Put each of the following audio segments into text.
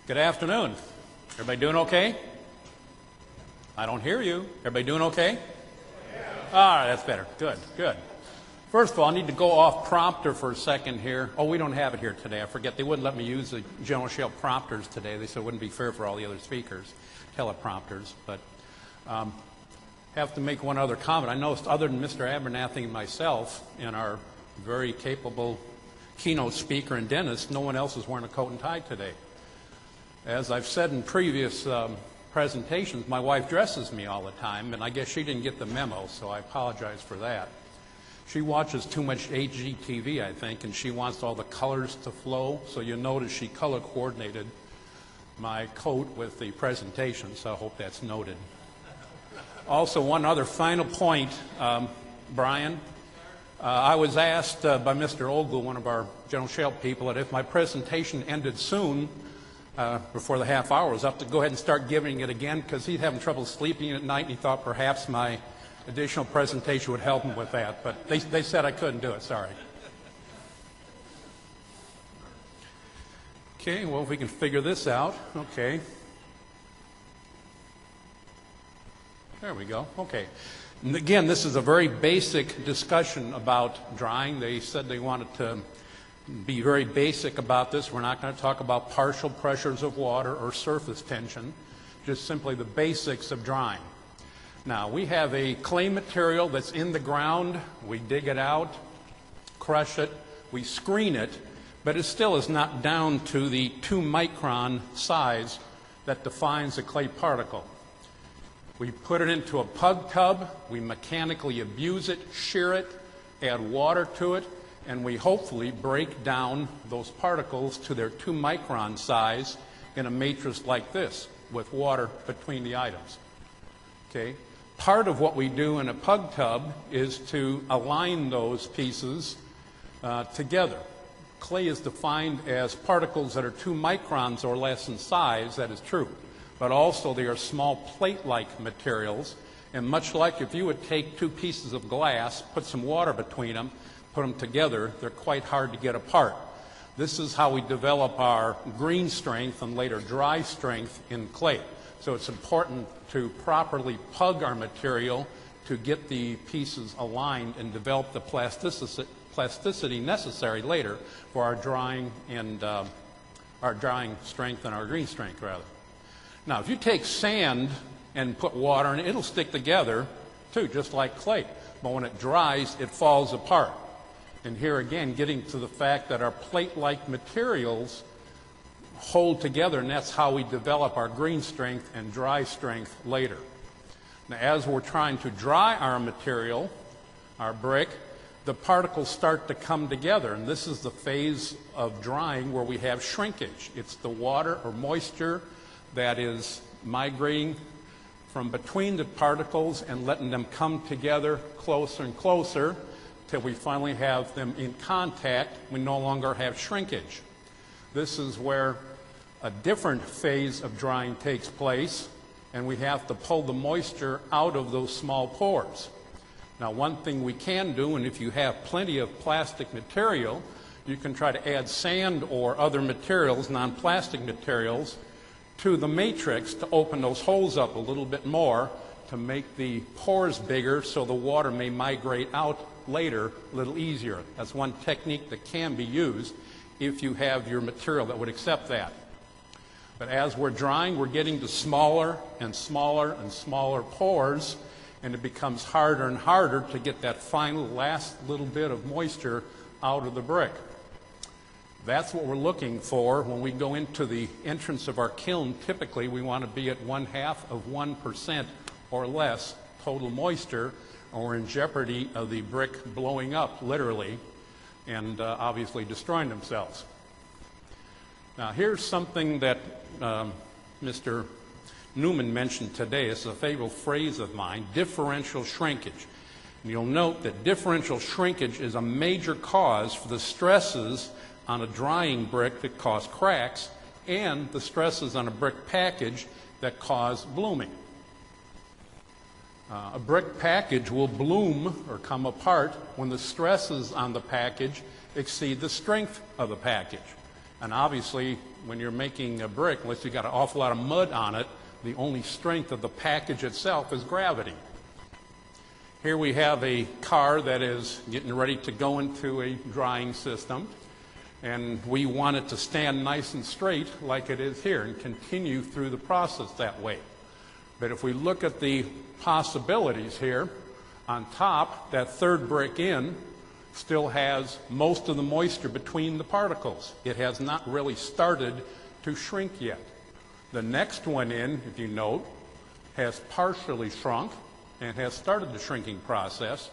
Good afternoon. Everybody doing okay? I don't hear you. Everybody doing okay? All right, that's better. Good, good. First of all, I need to go off prompter for a second here. Oh, we don't have it here today. I forget. They wouldn't let me use the General Shale prompters today. They said it wouldn't be fair for all the other speakers, teleprompters. But have to make one other comment. I noticed other than Mr. Abernathy and myself and our very capable keynote speaker and dentist, no one else is wearing a coat and tie today. As I've said in previous presentations, my wife dresses me all the time, and I guess she didn't get the memo, so I apologize for that. She watches too much HGTV, I think, and she wants all the colors to flow, so you'll notice she color coordinated my coat with the presentation, so I hope that's noted. Also, one other final point, Brian. I was asked by Mr. Ogle, one of our General Shale people, that if my presentation ended soon, before the half hour was up, to go ahead and start giving it again, because he's having trouble sleeping at night, and he thought perhaps my additional presentation would help him with that. But they said I couldn't do it. Sorry. Okay, well, if we can figure this out. Okay. There we go. Okay. And again, this is a very basic discussion about drying. They said they wanted to be very basic about this. We're not going to talk about partial pressures of water or surface tension, just simply the basics of drying. Now, we have a clay material that's in the ground. We dig it out, crush it, we screen it, but it still is not down to the 2-micron size that defines a clay particle. We put it into a pug tub, we mechanically abuse it, shear it, add water to it, and we hopefully break down those particles to their 2-micron size in a matrix like this with water between the items. Okay? Part of what we do in a pug tub is to align those pieces together. Clay is defined as particles that are 2 microns or less in size. That is true. But also they are small plate-like materials, and much like if you would take 2 pieces of glass, put some water between them, put them together, they're quite hard to get apart. This is how we develop our green strength and later dry strength in clay. So it's important to properly pug our material to get the pieces aligned and develop the plasticity necessary later for our drying and our drying strength and our green strength, rather. Now, if you take sand and put water in it, it'll stick together too, just like clay. But when it dries, it falls apart. And here again, getting to the fact that our plate-like materials hold together, and that's how we develop our green strength and dry strength later. Now, as we're trying to dry our material, our brick, the particles start to come together, and this is the phase of drying where we have shrinkage. It's the water or moisture that is migrating from between the particles and letting them come together closer and closer till we finally have them in contact. We no longer have shrinkage. This is where a different phase of drying takes place, and we have to pull the moisture out of those small pores. Now, one thing we can do, and if you have plenty of plastic material, you can try to add sand or other materials, non-plastic materials, to the matrix to open those holes up a little bit more to make the pores bigger so the water may migrate out later a little easier. That's one technique that can be used if you have your material that would accept that. But as we're drying, we're getting to smaller and smaller and smaller pores, and it becomes harder and harder to get that final last little bit of moisture out of the brick. That's what we're looking for when we go into the entrance of our kiln. Typically, we want to be at 0.5% or less total moisture, or we're in jeopardy of the brick blowing up, literally, and obviously destroying themselves. Now, here's something that Mr. Newman mentioned today. It's a favorite phrase of mine, differential shrinkage. And you'll note that differential shrinkage is a major cause for the stresses on a drying brick that cause cracks and the stresses on a brick package that cause blooming. A brick package will bloom or come apart when the stresses on the package exceed the strength of the package. And obviously, when you're making a brick, unless you got an awful lot of mud on it, the only strength of the package itself is gravity. Here we have a car that is getting ready to go into a drying system, and we want it to stand nice and straight like it is here and continue through the process that way. But if we look at the possibilities here, on top, that third brick in still has most of the moisture between the particles. It has not really started to shrink yet. The next one in, if you note, has partially shrunk and has started the shrinking process.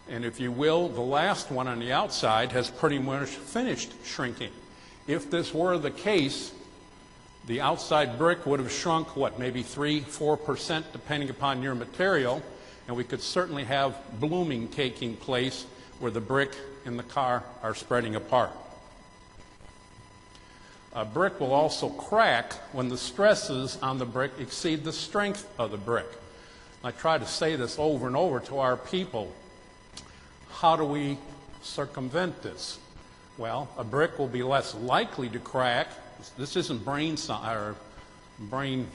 And if you will, the last one on the outside has pretty much finished shrinking. If this were the case, the outside brick would have shrunk, what, maybe 3-4%, depending upon your material, and we could certainly have blooming taking place where the brick and the car are spreading apart. A brick will also crack when the stresses on the brick exceed the strength of the brick. I try to say this over and over to our people. How do we circumvent this? Well, a brick will be less likely to crack. This isn't brain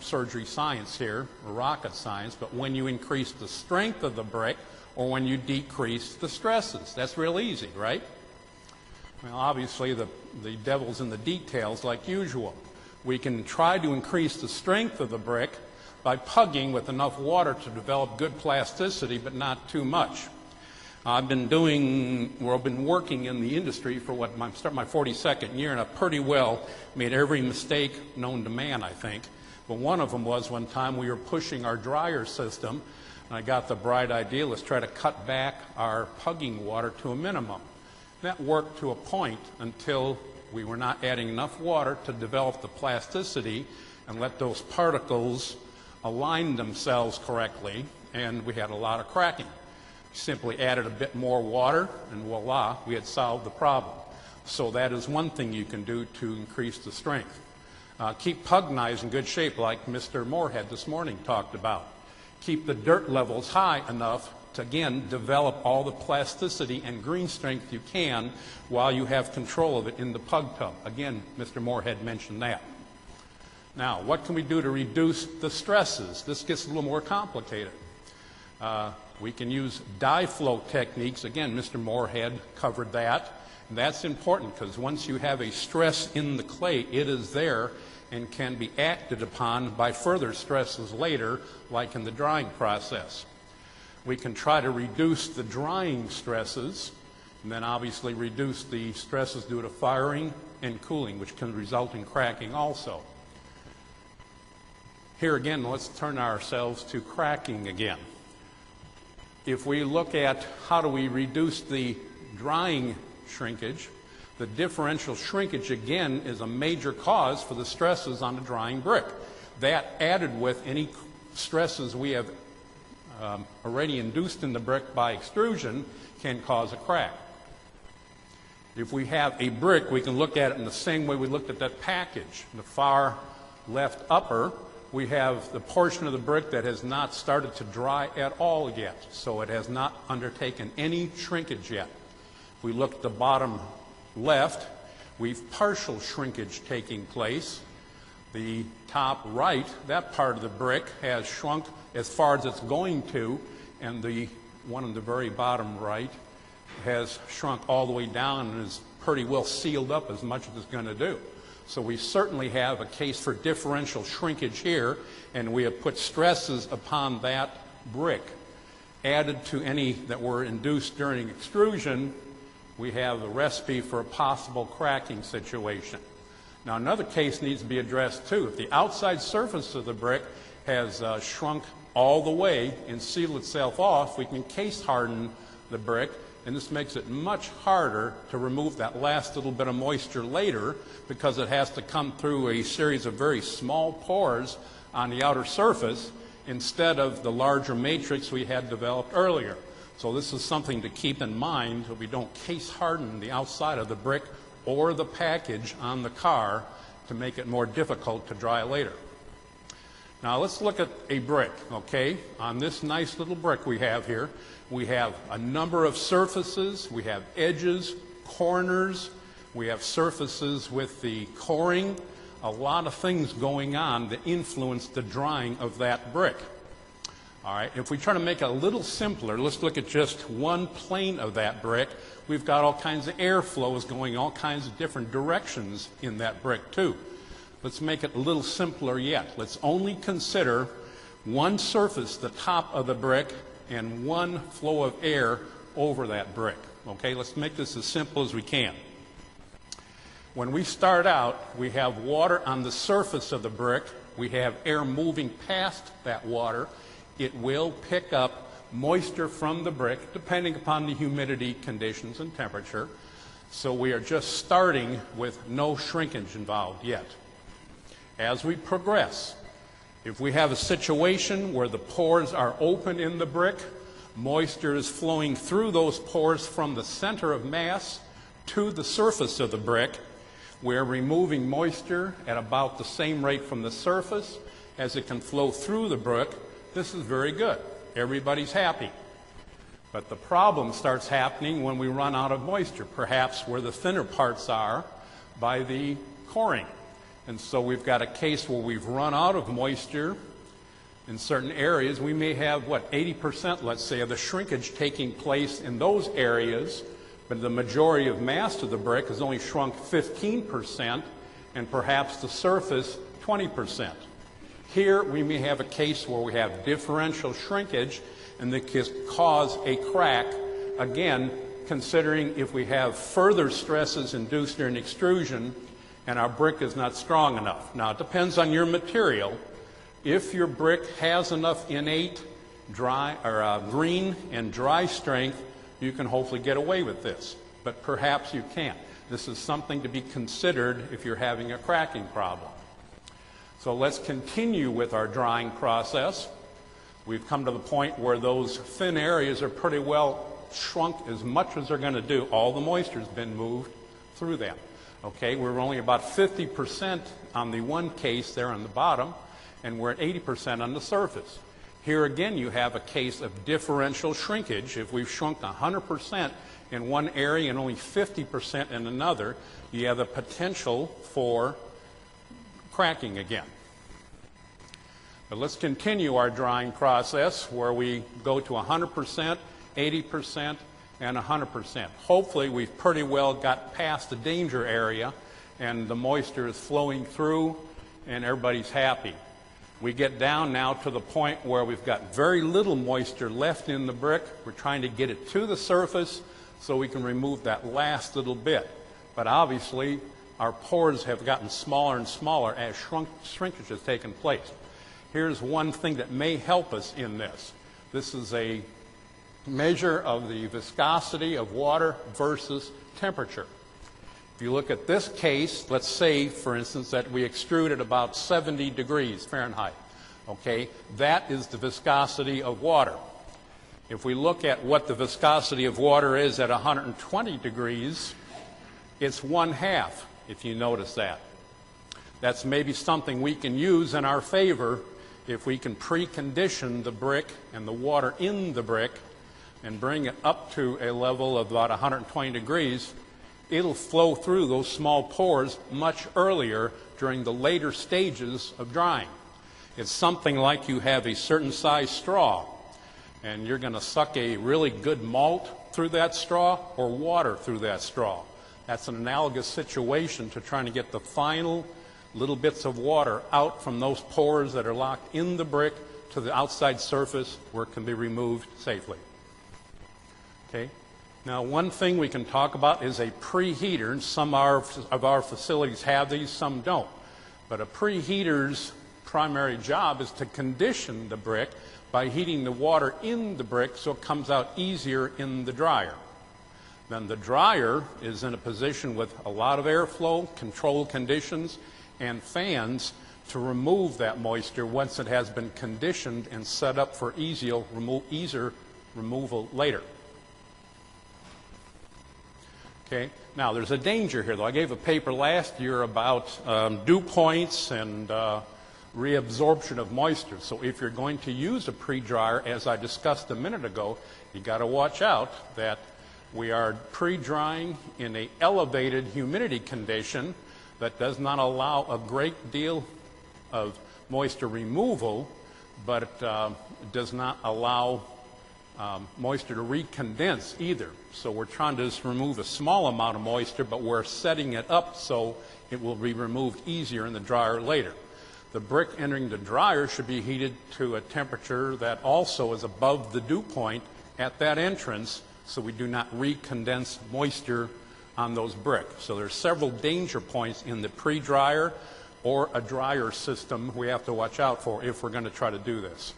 surgery science here, or rocket science, but when you increase the strength of the brick or when you decrease the stresses. That's real easy, right? Well, obviously the devil's in the details like usual. We can try to increase the strength of the brick by pugging with enough water to develop good plasticity, but not too much. I've been working in the industry for I'm starting my 42nd year, and I've pretty well made every mistake known to man, I think. But one of them was one time we were pushing our dryer system, and I got the bright idea, let's try to cut back our pugging water to a minimum. That worked to a point until we were not adding enough water to develop the plasticity and let those particles align themselves correctly, and we had a lot of cracking. Simply added a bit more water, and voila, we had solved the problem. So that is one thing you can do to increase the strength. Keep pug knives in good shape, like Mr. Moorhead this morning talked about. Keep the dirt levels high enough to, again, develop all the plasticity and green strength you can while you have control of it in the pug tub. Again, Mr. Moorhead mentioned that. Now, what can we do to reduce the stresses? This gets a little more complicated. We can use dye flow techniques. Again, Mr. Moorhead covered that. And that's important because once you have a stress in the clay, it is there and can be acted upon by further stresses later, like in the drying process. We can try to reduce the drying stresses, and then obviously reduce the stresses due to firing and cooling, which can result in cracking also. Here again, let's turn ourselves to cracking again. If we look at how do we reduce the drying shrinkage, the differential shrinkage again is a major cause for the stresses on the drying brick. That added with any stresses we have already induced in the brick by extrusion can cause a crack. If we have a brick, we can look at it in the same way we looked at that package. In the far left upper, we have the portion of the brick that has not started to dry at all yet, so it has not undertaken any shrinkage yet. If we look at the bottom left, we've partial shrinkage taking place. The top right, that part of the brick has shrunk as far as it's going to, and the one on the very bottom right has shrunk all the way down and is pretty well sealed up as much as it's going to do. So we certainly have a case for differential shrinkage here, and we have put stresses upon that brick. Added to any that were induced during extrusion, we have a recipe for a possible cracking situation. Now another case needs to be addressed too. If the outside surface of the brick has shrunk all the way and sealed itself off, we can case harden the brick, and this makes it much harder to remove that last little bit of moisture later because it has to come through a series of very small pores on the outer surface instead of the larger matrix we had developed earlier. So this is something to keep in mind that we don't case harden the outside of the brick or the package on the car to make it more difficult to dry later. Now let's look at a brick, okay? On this nice little brick we have here, we have a number of surfaces. We have edges, corners. We have surfaces with the coring a lot of things going on that influence the drying of that brick. All right, if we try to make it a little simpler, let's look at just one plane of that brick. We've got all kinds of air flows going all kinds of different directions in that brick too. Let's make it a little simpler yet. Let's only consider one surface, the top of the brick, and one flow of air over that brick. Okay, let's make this as simple as we can. When we start out, we have water on the surface of the brick. We have air moving past that water. It will pick up moisture from the brick, depending upon the humidity conditions and temperature. So we are just starting with no shrinkage involved yet. As we progress, if we have a situation where the pores are open in the brick, moisture is flowing through those pores from the center of mass to the surface of the brick. We're removing moisture at about the same rate from the surface as it can flow through the brick. This is very good. Everybody's happy. But the problem starts happening when we run out of moisture, perhaps where the thinner parts are by the coring. And so we've got a case where we've run out of moisture in certain areas. We may have, 80%, let's say, of the shrinkage taking place in those areas, but the majority of mass of the brick has only shrunk 15%, and perhaps the surface 20%. Here we may have a case where we have differential shrinkage, and that can cause a crack, again, considering if we have further stresses induced during extrusion and our brick is not strong enough. Now, it depends on your material. If your brick has enough innate green and dry strength, you can hopefully get away with this, but perhaps you can't. This is something to be considered if you're having a cracking problem. So let's continue with our drying process. We've come to the point where those thin areas are pretty well shrunk as much as they're going to do. All the moisture's been moved through them. Okay, we're only about 50% on the one case there on the bottom, and we're at 80% on the surface. Here again, you have a case of differential shrinkage. If we've shrunk 100% in one area and only 50% in another, you have the potential for cracking again. But let's continue our drying process where we go to 100%, 80%, and 100%. Hopefully we've pretty well got past the danger area and the moisture is flowing through and everybody's happy. We get down now to the point where we've got very little moisture left in the brick. We're trying to get it to the surface so we can remove that last little bit. But obviously our pores have gotten smaller and smaller as shrinkage has taken place. Here's one thing that may help us in this. This is a measure of the viscosity of water versus temperature. If you look at this case, let's say, for instance, that we extrude at about 70 degrees Fahrenheit. Okay, that is the viscosity of water. If we look at what the viscosity of water is at 120 degrees, it's 1/2, if you notice that. That's maybe something we can use in our favor if we can precondition the brick and the water in the brick and bring it up to a level of about 120 degrees. It'll flow through those small pores much earlier during the later stages of drying. It's something like you have a certain size straw, and you're going to suck a really good malt through that straw or water through that straw. That's an analogous situation to trying to get the final little bits of water out from those pores that are locked in the brick to the outside surface where it can be removed safely. Okay. Now, one thing we can talk about is a preheater, and some of our facilities have these, some don't. But a preheater's primary job is to condition the brick by heating the water in the brick so it comes out easier in the dryer. Then the dryer is in a position with a lot of airflow, controlled conditions, and fans to remove that moisture once it has been conditioned and set up for easier removal later. Okay. Now, there's a danger here, though. I gave a paper last year about dew points and reabsorption of moisture. So if you're going to use a pre-dryer, as I discussed a minute ago, you got to watch out that we are pre-drying in an elevated humidity condition that does not allow a great deal of moisture removal, but it does not allow moisture to recondense either. So we're trying to just remove a small amount of moisture, but we're setting it up so it will be removed easier in the dryer later. The brick entering the dryer should be heated to a temperature that also is above the dew point at that entrance, so we do not recondense moisture on those bricks. So there's several danger points in the pre-dryer or a dryer system we have to watch out for if we're going to try to do this.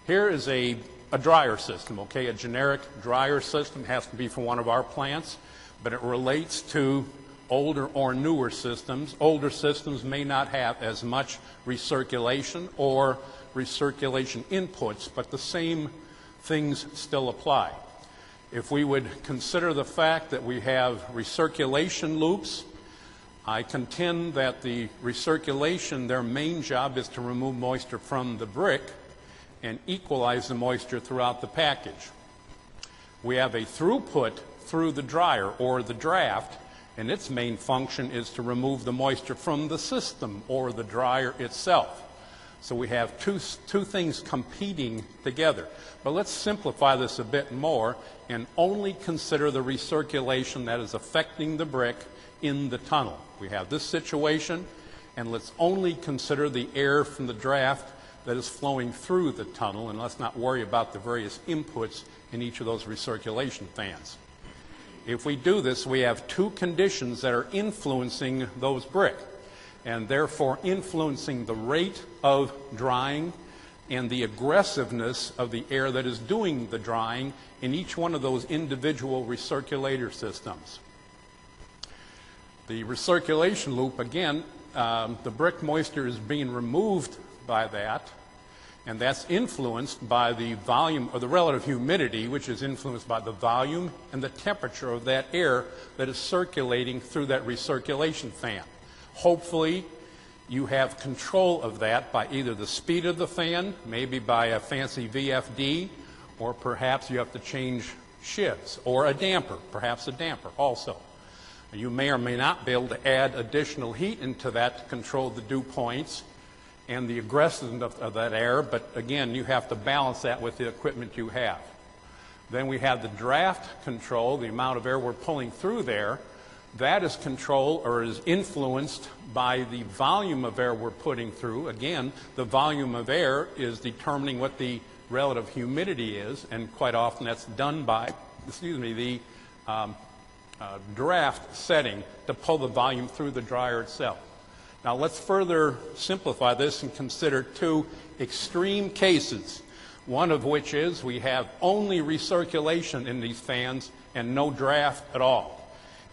Here is a dryer system, okay? A generic dryer system has to be for one of our plants, but it relates to older or newer systems. Older systems may not have as much recirculation or recirculation inputs, but the same things still apply. If we would consider the fact that we have recirculation loops, I contend that the recirculation, their main job is to remove moisture from the brick and equalize the moisture throughout the package. We have a throughput through the dryer or the draft, and its main function is to remove the moisture from the system or the dryer itself. So we have two things competing together. But let's simplify this a bit more and only consider the recirculation that is affecting the brick in the tunnel. We have this situation, and let's only consider the air from the draft that is flowing through the tunnel, and let's not worry about the various inputs in each of those recirculation fans. If we do this, we have two conditions that are influencing those brick, and therefore influencing the rate of drying and the aggressiveness of the air that is doing the drying in each one of those individual recirculator systems. The recirculation loop, again, the brick moisture is being removed by that, and that's influenced by the volume or the relative humidity, which is influenced by the volume and the temperature of that air that is circulating through that recirculation fan. Hopefully, you have control of that by either the speed of the fan, maybe by a fancy VFD, or perhaps you have to change shifts, or a damper, perhaps a damper also. You may or may not be able to add additional heat into that to control the dew points and the aggressiveness of that air, but again, you have to balance that with the equipment you have. Then we have the draft control, the amount of air we're pulling through there. That is controlled or is influenced by the volume of air we're putting through. Again, the volume of air is determining what the relative humidity is, and quite often that's done by, the draft setting to pull the volume through the dryer itself. Now let's further simplify this and consider two extreme cases, one of which is we have only recirculation in these fans and no draft at all.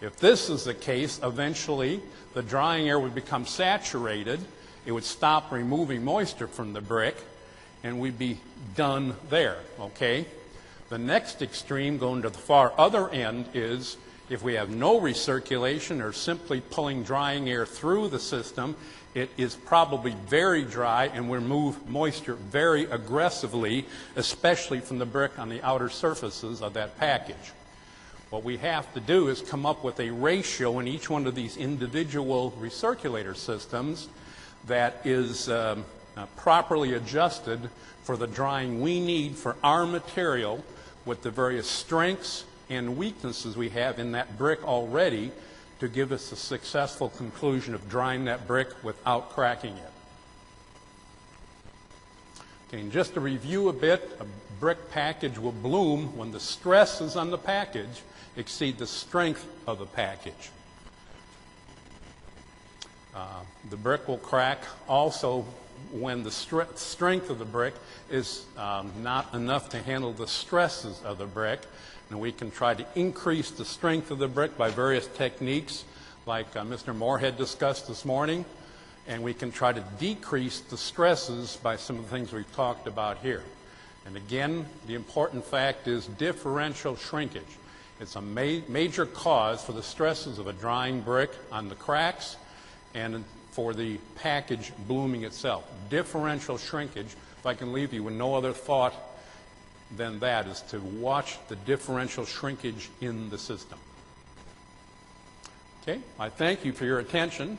If this is the case, eventually the drying air would become saturated, it would stop removing moisture from the brick, and we'd be done there, okay? The next extreme, going to the far other end, is if we have no recirculation or simply pulling drying air through the system, it is probably very dry and will remove moisture very aggressively, especially from the brick on the outer surfaces of that package. What we have to do is come up with a ratio in each one of these individual recirculator systems that is properly adjusted for the drying we need for our material with the various strengths and weaknesses we have in that brick already to give us a successful conclusion of drying that brick without cracking it. Okay, and just to review a bit, a brick package will bloom when the stresses on the package exceed the strength of the package. The brick will crack also when the strength of the brick is not enough to handle the stresses of the brick. And we can try to increase the strength of the brick by various techniques like Mr. Moorhead discussed this morning, and we can try to decrease the stresses by some of the things we've talked about here. And again, the important fact is differential shrinkage. It's a major cause for the stresses of a drying brick on the cracks and for the package blooming itself. Differential shrinkage, if I can leave you with no other thought than that, is to watch the differential shrinkage in the system. Okay, I thank you for your attention.